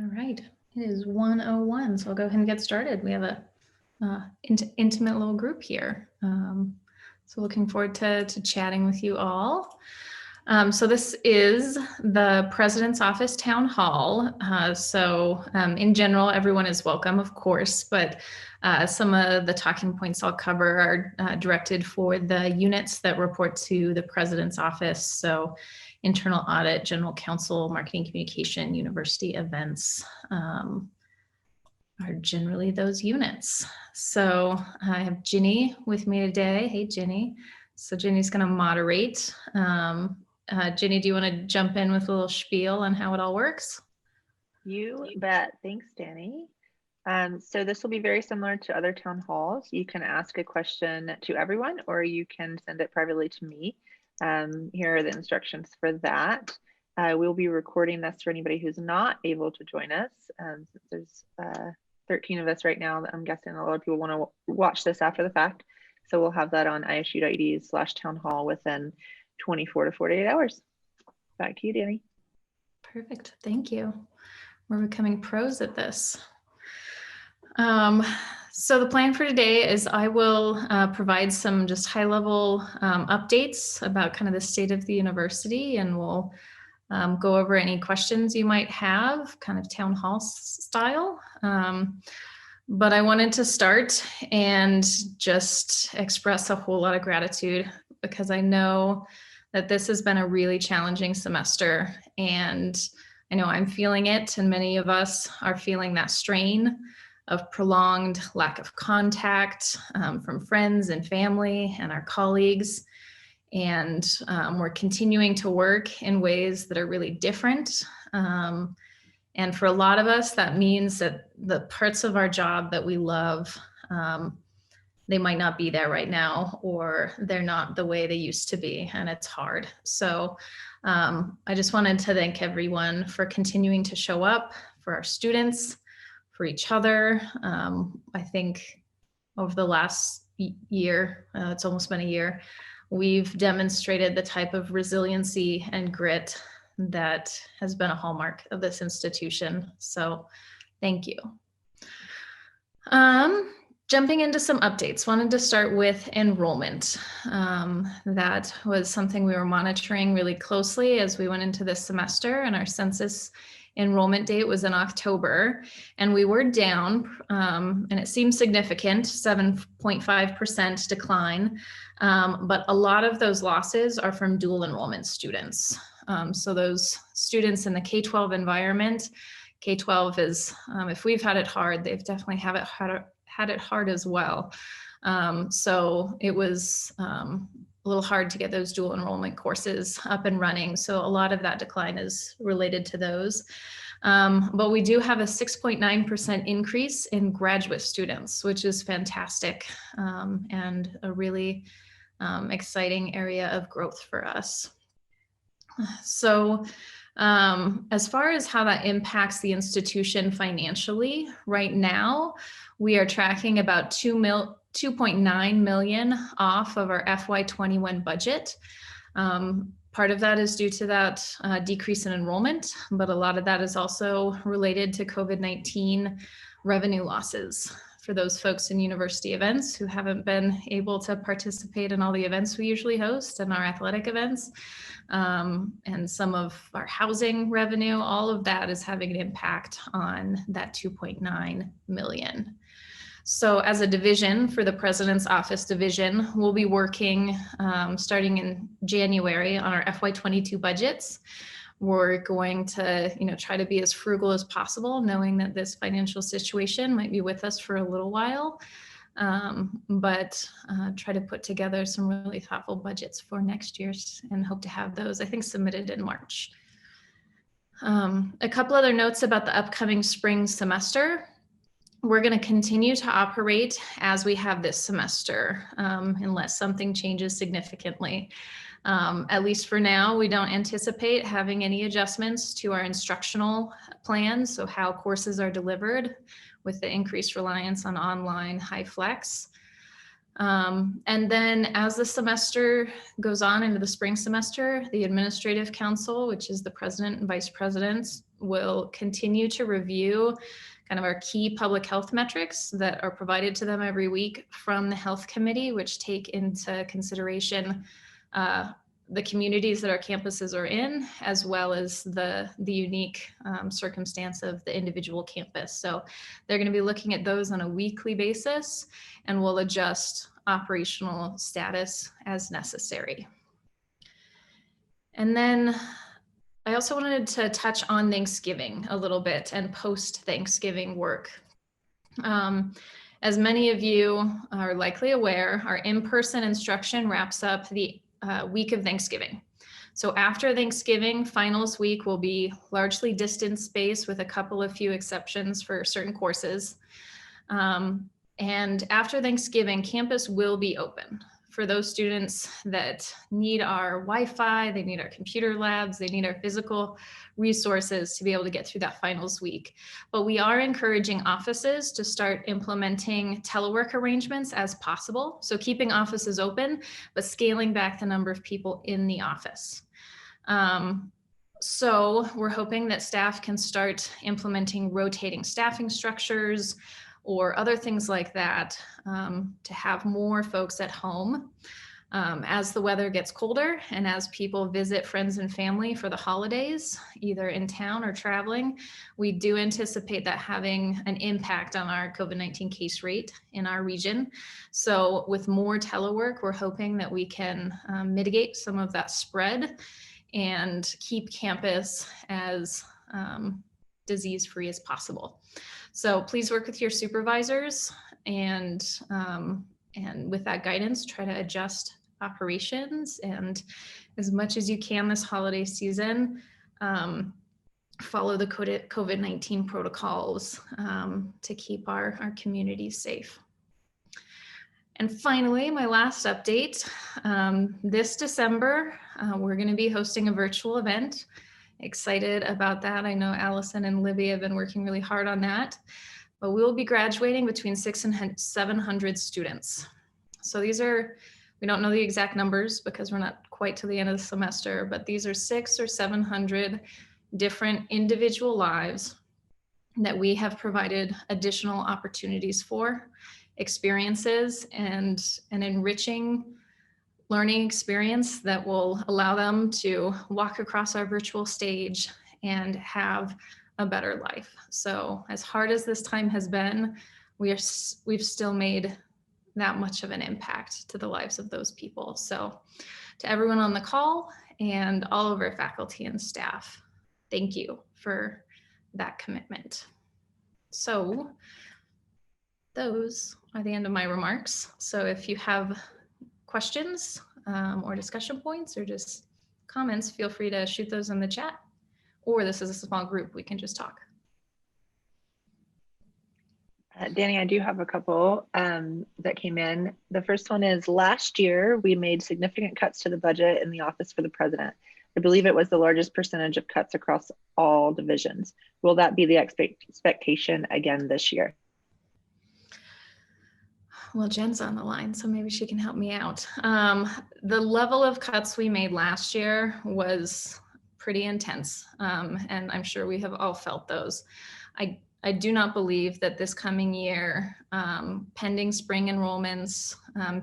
All right, it is 1:01, so I'll go ahead and get started. We have a intimate little group here. So looking forward to chatting with you all. So this is the President's Office Town Hall. In general, everyone is welcome, of course, but some of the talking points I'll cover are directed for the units that report to the President's Office. So internal audit, general counsel, marketing communication, university events are generally those units. So I have Ginny with me today. Hey, Ginny. So Ginny's going to moderate. Ginny, do you want to jump in with a little spiel on how it all works? You bet. Thanks, Danny. So this will be very similar to other town halls. You can ask a question to everyone, or you can send it privately to me. Here are the instructions for that. We'll be recording this for anybody who's not able to join us. Since there's 13 of us right now, I'm guessing a lot of people want to watch this after the fact. So we'll have that on isu.edu/townhall within 24 to 48 hours. Back to you, Danny. Perfect. Thank you. We're becoming pros at this. So the plan for today is I will provide some just high-level updates about kind of the state of the university, and we'll go over any questions you might have, kind of town hall style. But I wanted to start and just express a whole lot of gratitude, because I know that this has been a really challenging semester, and I know I'm feeling it, and many of us are feeling that strain of prolonged lack of contact from friends and family and our colleagues. And we're continuing to work in ways that are really different. And for a lot of us, that means that the parts of our job that we love, they might not be there right now, or they're not the way they used to be, and it's hard. So I just wanted to thank everyone for continuing to show up for our students, for each other. I think over the last year, it's almost been a year, we've demonstrated the type of resiliency and grit that has been a hallmark of this institution. So thank you. Jumping into some updates, wanted to start with enrollment. That was something we were monitoring really closely as we went into this semester, and our census enrollment date was in October, and we were down, and it seemed significant, 7.5% decline. But a lot of those losses are from dual enrollment students. So those students in the K-12 environment, K-12 is, if we've had it hard, they've definitely had it hard as well. So it was a little hard to get those dual enrollment courses up and running. So a lot of that decline is related to those. But we do have a 6.9% increase in graduate students, which is fantastic, and a really exciting area of growth for us. So as far as how that impacts the institution financially, right now, we are tracking about $2.9 million off of our FY21 budget. Part of that is due to that decrease in enrollment, but a lot of that is also related to COVID-19 revenue losses for those folks in university events who haven't been able to participate in all the events we usually host and our athletic events. And some of our housing revenue, all of that is having an impact on that 2.9 million. So as a division for the President's Office division, we'll be working starting in January on our FY22 budgets. We're going to, try to be as frugal as possible, knowing that this financial situation might be with us for a little while, but try to put together some really thoughtful budgets for next year's, and hope to have those, I think, submitted in March. A couple other notes about the upcoming spring semester. We're going to continue to operate as we have this semester, unless something changes significantly. At least for now, we don't anticipate having any adjustments to our instructional plans, so how courses are delivered with the increased reliance on online high flex. And then as the semester goes on into the spring semester, the administrative council, which is the president and vice presidents, will continue to review kind of our key public health metrics that are provided to them every week from the health committee, which take into consideration the communities that our campuses are in, as well as the unique circumstance of the individual campus. So they're going to be looking at those on a weekly basis, and we'll adjust operational status as necessary. And then I also wanted to touch on Thanksgiving a little bit and post-Thanksgiving work. As many of you are likely aware, our in-person instruction wraps up the week of Thanksgiving. So after Thanksgiving, finals week will be largely distance-based with a couple of few exceptions for certain courses. And after Thanksgiving, campus will be open for those students that need our Wi-Fi, they need our computer labs, they need our physical resources to be able to get through that finals week. But we are encouraging offices to start implementing telework arrangements as possible. So keeping offices open, but scaling back the number of people in the office. So we're hoping that staff can start implementing rotating staffing structures or other things like that to have more folks at home as the weather gets colder and as people visit friends and family for the holidays, either in town or traveling. We do anticipate that having an impact on our COVID-19 case rate in our region. So with more telework, we're hoping that we can mitigate some of that spread and keep campus as disease-free as possible. So please work with your supervisors and with that guidance, try to adjust operations, and as much as you can this holiday season, follow the COVID-19 protocols to keep our communities safe. And finally, my last update, this December, we're going to be hosting a virtual event. Excited about that. I know Allison and Libby have been working really hard on that, but we will be graduating between 600 and 700 students. So these are, we don't know the exact numbers because we're not quite to the end of the semester, but these are 600 or 700 different individual lives that we have provided additional opportunities for, experiences, and an enriching learning experience that will allow them to walk across our virtual stage and have a better life. So as hard as this time has been, we've still made that much of an impact to the lives of those people. So to everyone on the call and all of our faculty and staff, thank you for that commitment. So those are the end of my remarks. So if you have questions or discussion points or just comments, feel free to shoot those in the chat, or this is a small group, we can just talk. Danny, I do have a couple that came in. The first one is, last year we made significant cuts to the budget in the office for the president. I believe it was the largest percentage of cuts across all divisions. Will that be the expectation again this year? Well, Jen's on the line, so maybe she can help me out. The level of cuts we made last year was pretty intense, and I'm sure we have all felt those. I do not believe that this coming year, pending spring enrollments,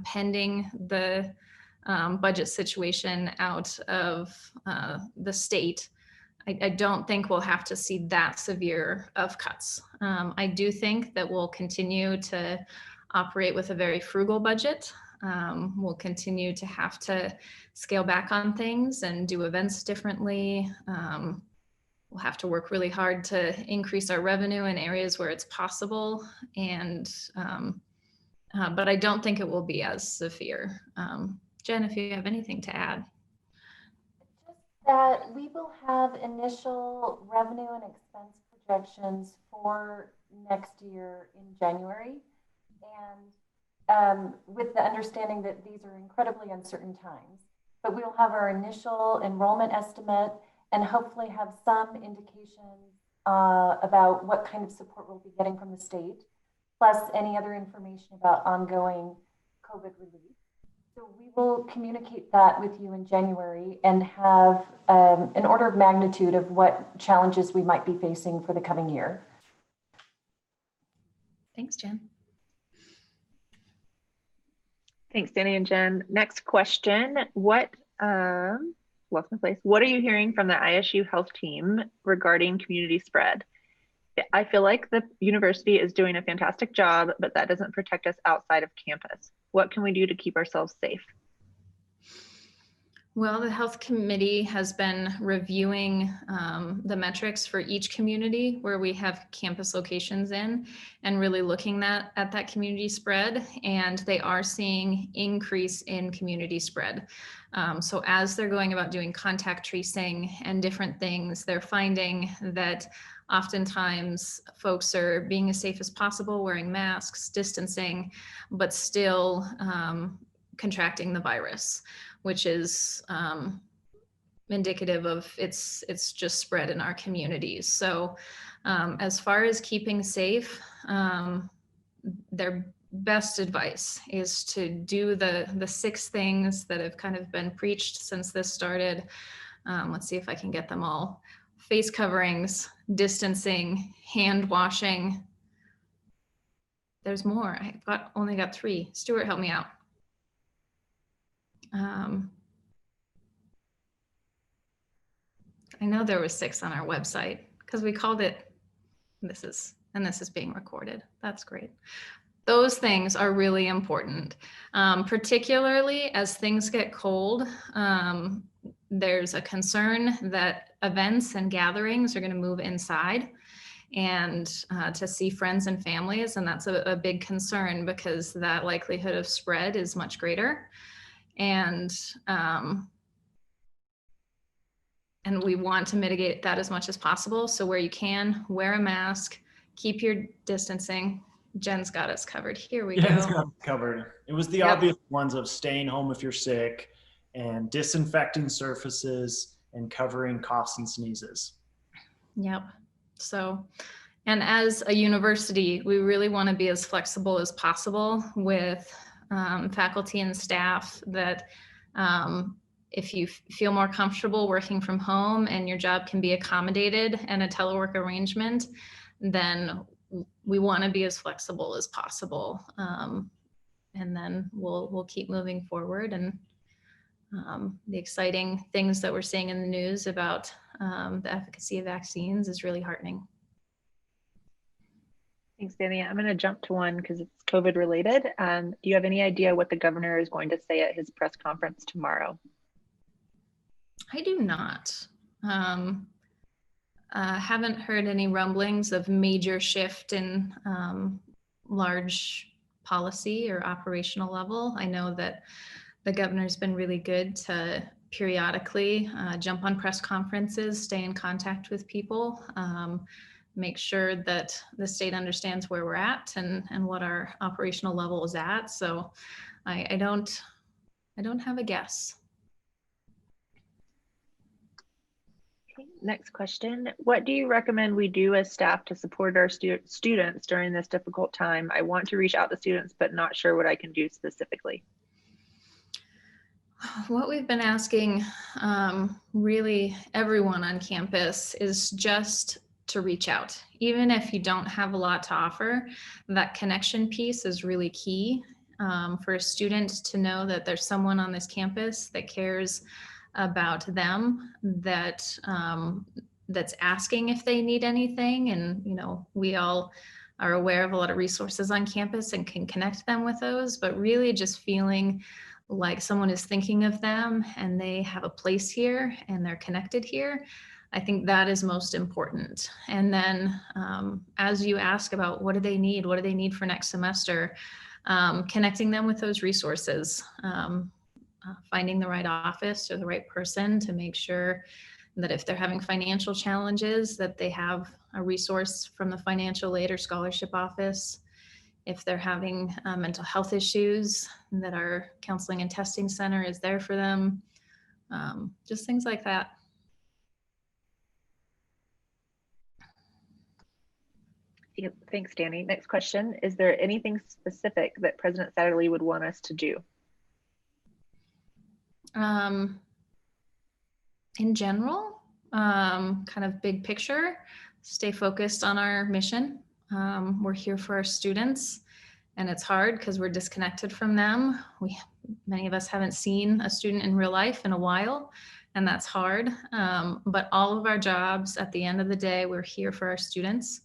pending the budget situation out of the state, I don't think we'll have to see that severe of cuts. I do think that we'll continue to operate with a very frugal budget. We'll continue to have to scale back on things and do events differently. We'll have to work really hard to increase our revenue in areas where it's possible. And, but I don't think it will be as severe. Jen, if you have anything to add. Just that we will have initial revenue and expense projections for next year in January. And with the understanding that these are incredibly uncertain times, but we'll have our initial enrollment estimate and hopefully have some indications about what kind of support we'll be getting from the state, plus any other information about ongoing COVID relief. So we will communicate that with you in January and have an order of magnitude of what challenges we might be facing for the coming year. Thanks, Jen. Thanks, Danny and Jen. Next question. Lost my place. What are you hearing from the ISU health team regarding community spread? I feel like the university is doing a fantastic job, but that doesn't protect us outside of campus. What can we do to keep ourselves safe? Well, the health committee has been reviewing the metrics for each community where we have campus locations in, and really looking at that community spread, and they are seeing increase in community spread. So as they're going about doing contact tracing and different things, they're finding that oftentimes folks are being as safe as possible, wearing masks, distancing, but still contracting the virus, which is indicative of it's just spread in our communities. So as far as keeping safe, their best advice is to do the 6 things that have kind of been preached since this started. Let's see if I can get them all. Face coverings, distancing, hand washing. There's more. Only got 3. Stuart, help me out. I know there was 6 on our website because we called it, this is being recorded. That's great. Those things are really important, particularly as things get cold. There's a concern that events and gatherings are going to move inside and to see friends and families. And that's a big concern because that likelihood of spread is much greater. And we want to mitigate that as much as possible. So where you can, wear a mask, keep your distancing. Jen's got us covered. Here we go. Jen's got us covered. It was the obvious ones of staying home if you're sick and disinfecting surfaces and covering coughs and sneezes. Yep. So, and as a university, we really want to be as flexible as possible with faculty and staff that if you feel more comfortable working from home and your job can be accommodated in a telework arrangement, then we want to be as flexible as possible. And then we'll keep moving forward. And the exciting things that we're seeing in the news about the efficacy of vaccines is really heartening. Thanks, Danny. I'm going to jump to one because it's COVID related. Do you have any idea what the governor is going to say at his press conference tomorrow? I do not. Haven't heard any rumblings of major shift in large policy or operational level. I know that the governor's been really good to periodically jump on press conferences, stay in contact with people, make sure that the state understands where we're at and what our operational level is at. So I don't have a guess. Okay, next question. What do you recommend we do as staff to support our students during this difficult time? I want to reach out to students, but not sure what I can do specifically. What we've been asking really everyone on campus is just to reach out. Even if you don't have a lot to offer, that connection piece is really key for a student to know that there's someone on this campus that cares about them, that that's asking if they need anything. And, you know, we all are aware of a lot of resources on campus and can connect them with those, but really just feeling like someone is thinking of them and they have a place here and they're connected here. I think that is most important. And then as you ask about what do they need for next semester, connecting them with those resources, finding the right office or the right person to make sure that if they're having financial challenges, that they have a resource from the financial aid or scholarship office. If they're having mental health issues, that our counseling and testing center is there for them. Just things like that. Yep, thanks, Danny. Next question. Is there anything specific that President Satterlee would want us to do? In general, kind of big picture, stay focused on our mission. We're here for our students, and it's hard because we're disconnected from them. Many of us haven't seen a student in real life in a while, and that's hard. But all of our jobs, at the end of the day, we're here for our students,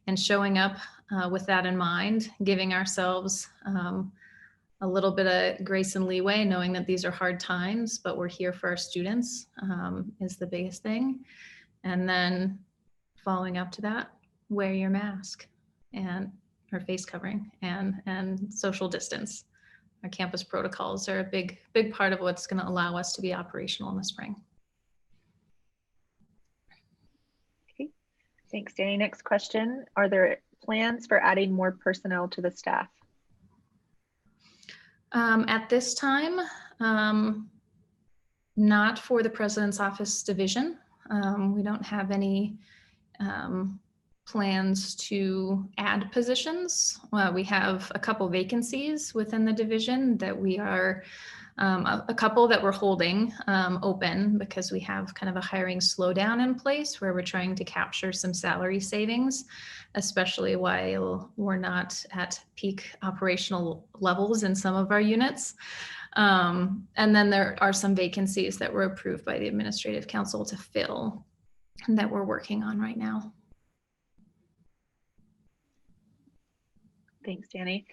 and showing up with that in mind, giving ourselves a little bit of grace and leeway, knowing that these are hard times, but we're here for our students is the biggest thing. And then following up to that, wear your mask and or face covering and social distance. Our campus protocols are a big part of what's going to allow us to be operational in the spring. Okay, thanks, Danny. Next question. Are there plans for adding more personnel to the staff? At this time, not for the President's Office division. We don't have any plans to add positions. We have a couple vacancies within the division that we are, a couple that we're holding open because we have kind of a hiring slowdown in place where we're trying to capture some salary savings, especially while we're not at peak operational levels in some of our units. And then there are some vacancies that were approved by the Administrative Council to fill that we're working on right now. Thanks, Danny.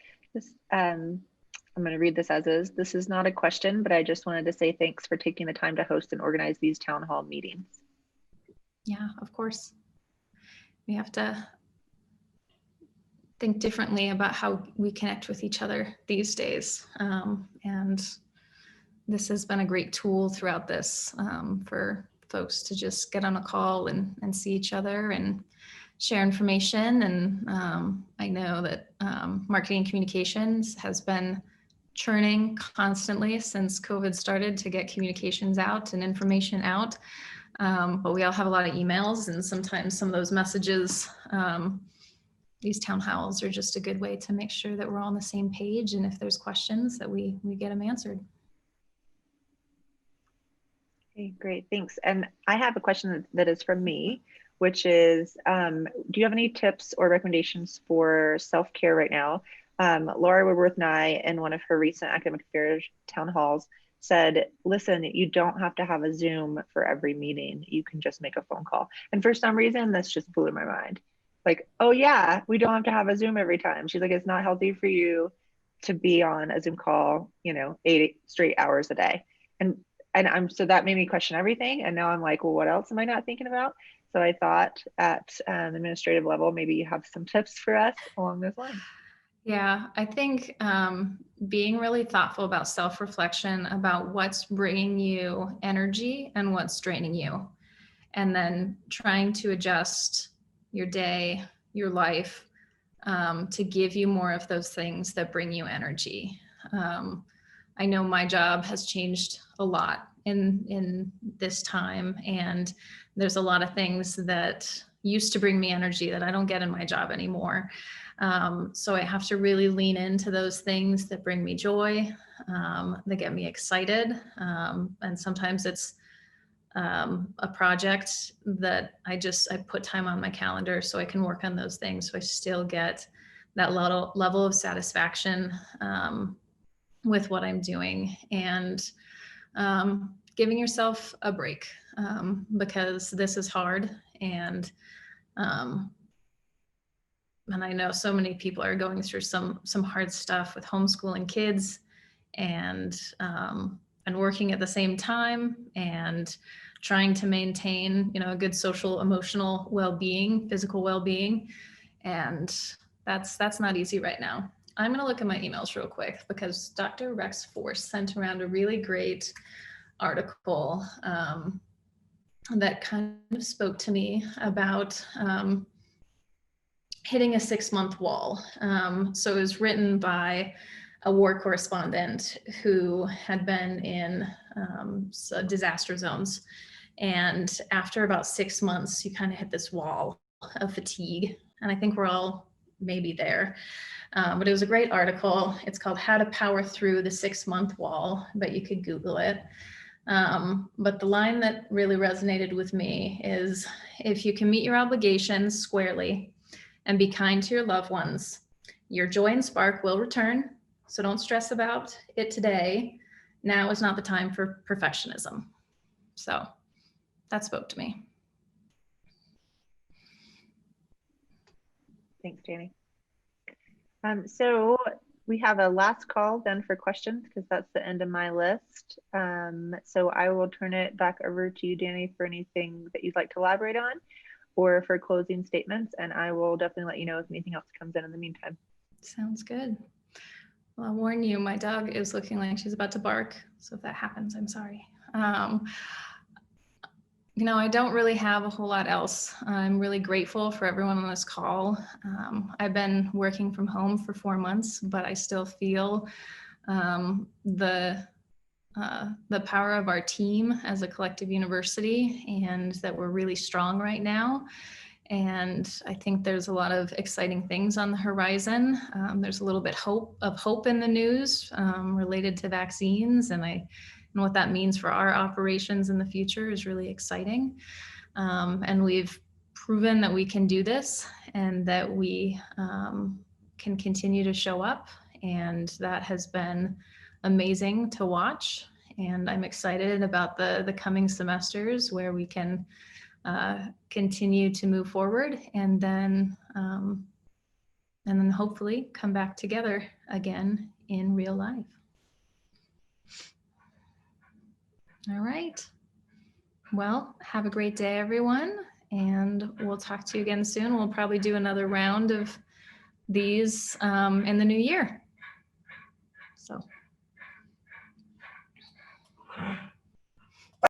I'm going to read this as is. This is not a question, but I just wanted to say thanks for taking the time to host and organize these town hall meetings. Yeah, of course. We have to think differently about how we connect with each other these days. And this has been a great tool throughout this for folks to just get on a call and see each other and share information. And I know that marketing communications has been churning constantly since COVID started to get communications out and information out. But we all have a lot of emails, and sometimes some of those messages, these town halls are just a good way to make sure that we're all on the same page. And if there's questions, that we get them answered. Okay, great, thanks. And I have a question that is from me, which is, do you have any tips or recommendations for self-care right now? Laura Woodworth Nye, in one of her recent academic affairs town halls, said, listen, you don't have to have a Zoom for every meeting. You can just make a phone call. And for some reason, this just blew my mind. Like, oh yeah, we don't have to have a Zoom every time. She's like, it's not healthy for you to be on a Zoom call, 8 straight hours a day. And so that made me question everything. And now I'm like, well, what else am I not thinking about? So I thought at an administrative level, maybe you have some tips for us along those lines. Yeah, I think being really thoughtful about self-reflection about what's bringing you energy and what's draining you, and then trying to adjust your day, your life to give you more of those things that bring you energy. I know my job has changed a lot in this time, and there's a lot of things that used to bring me energy that I don't get in my job anymore. So I have to really lean into those things that bring me joy, that get me excited. And sometimes it's a project that I put time on my calendar so I can work on those things. So I still get that level of satisfaction with what I'm doing, and giving yourself a break because this is hard. And I know so many people are going through some hard stuff with homeschooling kids and working at the same time and trying to maintain, a good social, emotional well-being, physical well-being. And that's not easy right now. I'm going to look at my emails real quick because Dr. Rex Force sent around a really great article that kind of spoke to me about hitting a 6-month wall. So it was written by a war correspondent who had been in disaster zones. And after about 6 months, you kind of hit this wall of fatigue And I think we're all maybe there. But it was a great article. It's called How to Power Through the 6-Month Wall, but you could Google it. But the line that really resonated with me is, if you can meet your obligations squarely and be kind to your loved ones, your joy and spark will return. So don't stress about it today. Now is not the time for perfectionism. So that spoke to me. Thanks, Danny. So we have a last call then for questions, because that's the end of my list. So I will turn it back over to you, Danny, for anything that you'd like to elaborate on or for closing statements. And I will definitely let you know if anything else comes in the meantime. Sounds good. Well, I'll warn you, my dog is looking like she's about to bark. So if that happens, I'm sorry. You know, I don't really have a whole lot else. I'm really grateful for everyone on this call. I've been working from home for 4 months, but I still feel the power of our team as a collective university, and that we're really strong right now. And I think there's a lot of exciting things on the horizon. There's a little bit of hope in the news related to vaccines, and what that means for our operations in the future is really exciting. And we've proven that we can do this, and that we can continue to show up. And that has been amazing to watch. And I'm excited about the coming semesters where we can continue to move forward, and then hopefully come back together again in real life. All right. Well, have a great day, everyone. And we'll talk to you again soon. We'll probably do another round of these in the new year. So.